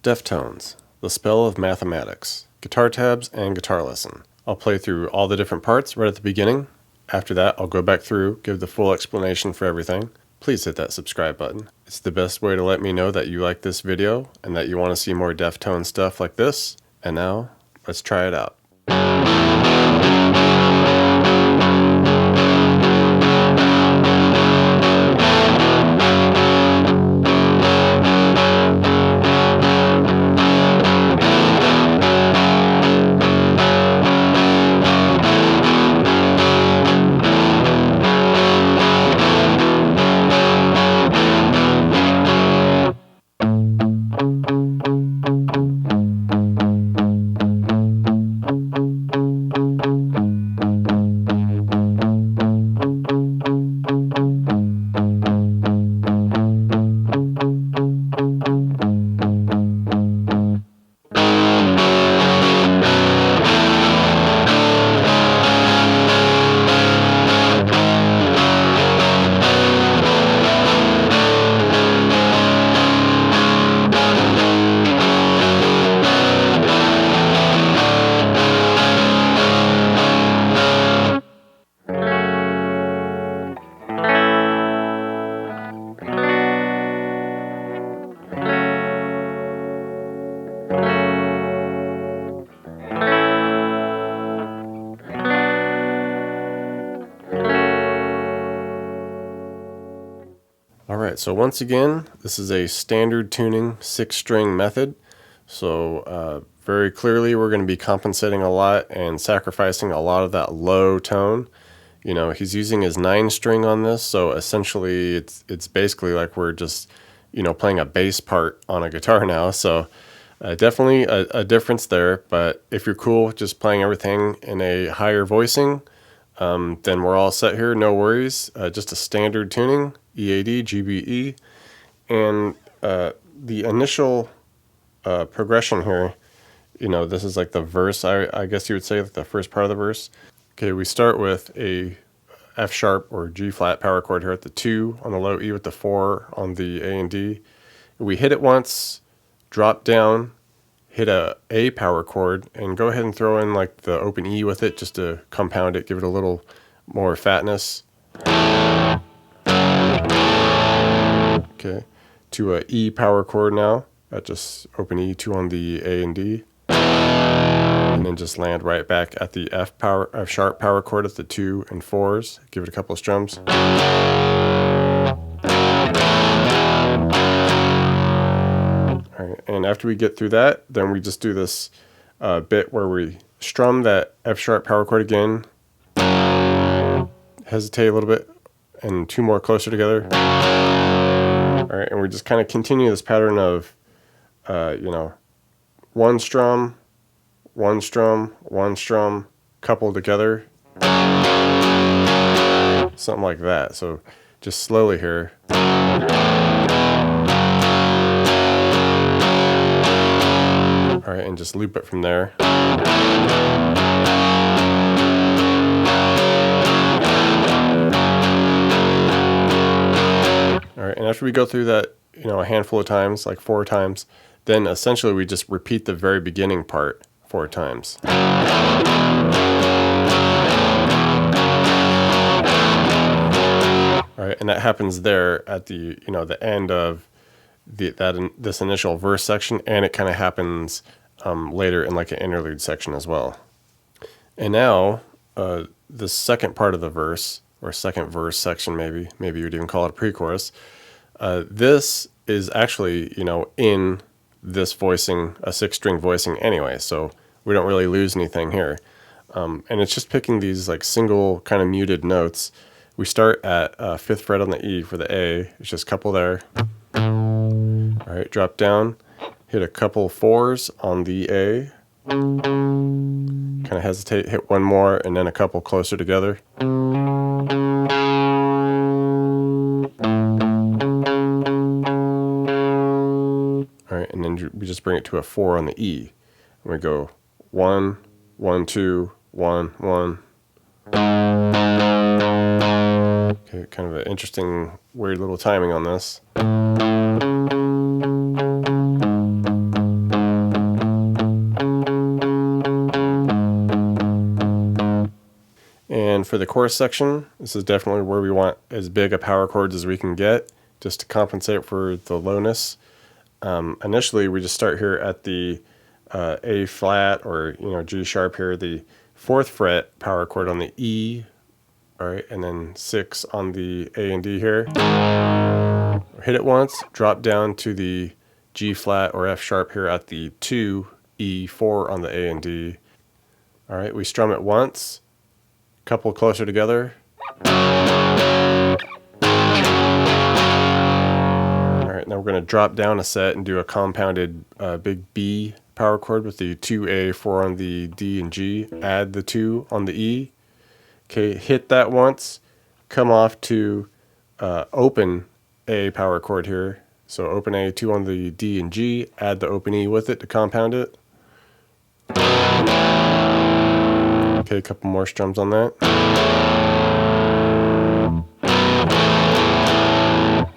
Deftones, The Spell of Mathematics, Guitar Tabs, and Guitar Lesson. I'll play through all the different parts right at the beginning. After that, I'll go back through, give the full explanation for everything. Please hit that subscribe button. It's the best way to let me know that you like this video and that you want to see more Deftones stuff like this. And now, let's try it out. Alright, so once again, this is a standard tuning 6-string method. So very clearly we're going to be compensating a lot and sacrificing a lot of that low tone. You know, he's using his 9-string on this, so essentially it's basically like we're just, you know, playing a bass part on a guitar now. So definitely a difference there, but if you're cool with just playing everything in a higher voicing, then we're all set here, no worries. Just a standard tuning, EAD, GBE, and the initial progression here, you know, this is like the verse, I guess you would say, like the first part of the verse. Okay, we start with a F sharp or G flat power chord here at the 2 on the low E with the 4 on the A and D. We hit it once, drop down, hit a power chord, and go ahead and throw in like the open E with it just to compound it, give it a little more fatness. Okay, to a E power chord now, at just open E, 2 on the A and D, and then just land right back at the F sharp power chord at the 2 and 4s. Give it a couple of strums. Alright, and after we get through that, then we just do this bit where we strum that F sharp power chord again, hesitate a little bit, and 2 more closer together. Alright, and we just kind of continue this pattern of, you know, one strum, one strum, one strum, coupled together. Something like that. So just slowly here. Alright, and just loop it from there. Alright, and after we go through that, you know, a handful of times, like 4 times, then essentially we just repeat the very beginning part 4 times. Alright, and that happens there at the, you know, the end of this initial verse section, and it kind of happens later in like an interlude section as well. And now the second part of the verse, or second verse section, maybe you'd even call it a pre-chorus. This is actually, you know, in this voicing, a 6-string voicing anyway, so we don't really lose anything here. And it's just picking these like single kind of muted notes. We start at 5th fret on the E for the A. It's just a couple there. Alright, drop down, hit a couple 4s on the A. Kind of hesitate, hit one more, and then a couple closer together. Alright, and then we just bring it to a 4 on the E. And we go 1, 1, 2, 1, 1. Okay, kind of an interesting, weird little timing on this. for the chorus section, this is definitely where we want as big a power chords as we can get, just to compensate for the lowness. Initially, we just start here at the A flat, or G sharp here, the 4th fret power chord on the E, all right, and then 6 on the A and D here. Hit it once, drop down to the G flat or F sharp here at the 2, E, 4 on the A and D. All right, we strum it once, couple closer together. All right, now we're going to drop down a set and do a compounded big B power chord with the 2A, 4 on the D and G, add the 2 on the E. Okay, hit that once, come off to open A power chord here. So open A, 2 on the D and G, add the open E with it to compound it. Okay, a couple more strums on that.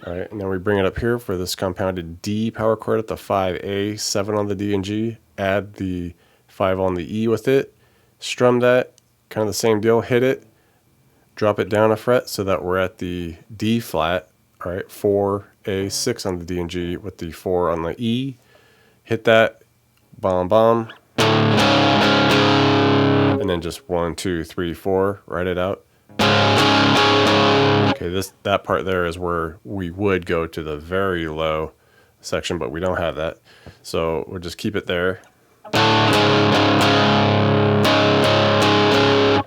Alright, and then we bring it up here for this compounded D power chord at the 5A, 7 on the D and G, add the 5 on the E with it, strum that, kind of the same deal, hit it, drop it down a fret so that we're at the D flat, alright, 4A, 6 on the D and G with the 4 on the E, hit that, bomb bomb, and then just 1, 2, 3, 4, write it out. Okay, that part there is where we would go to the very low section, but we don't have that. So we'll just keep it there.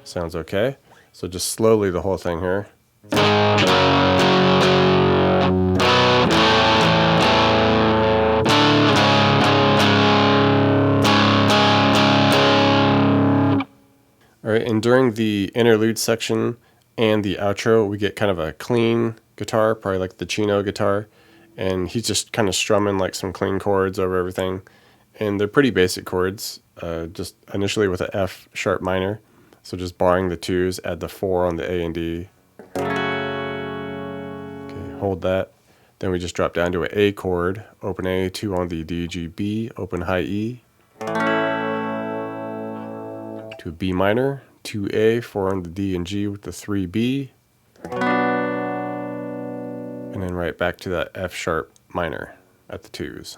Sounds okay. So just slowly the whole thing here. Alright, and during the interlude section and the outro, we get kind of a clean guitar, probably like the Chino guitar, and he's just kind of strumming like some clean chords over everything. And they're pretty basic chords, just initially with an F sharp minor. So just barring the 2s, add the 4 on the A and D. Okay, hold that. Then we just drop down to an A chord, open A, 2 on the D, G, B, open high E. To a B minor, 2A, 4 on the D and G with the 3B. And then right back to that F sharp minor at the 2s.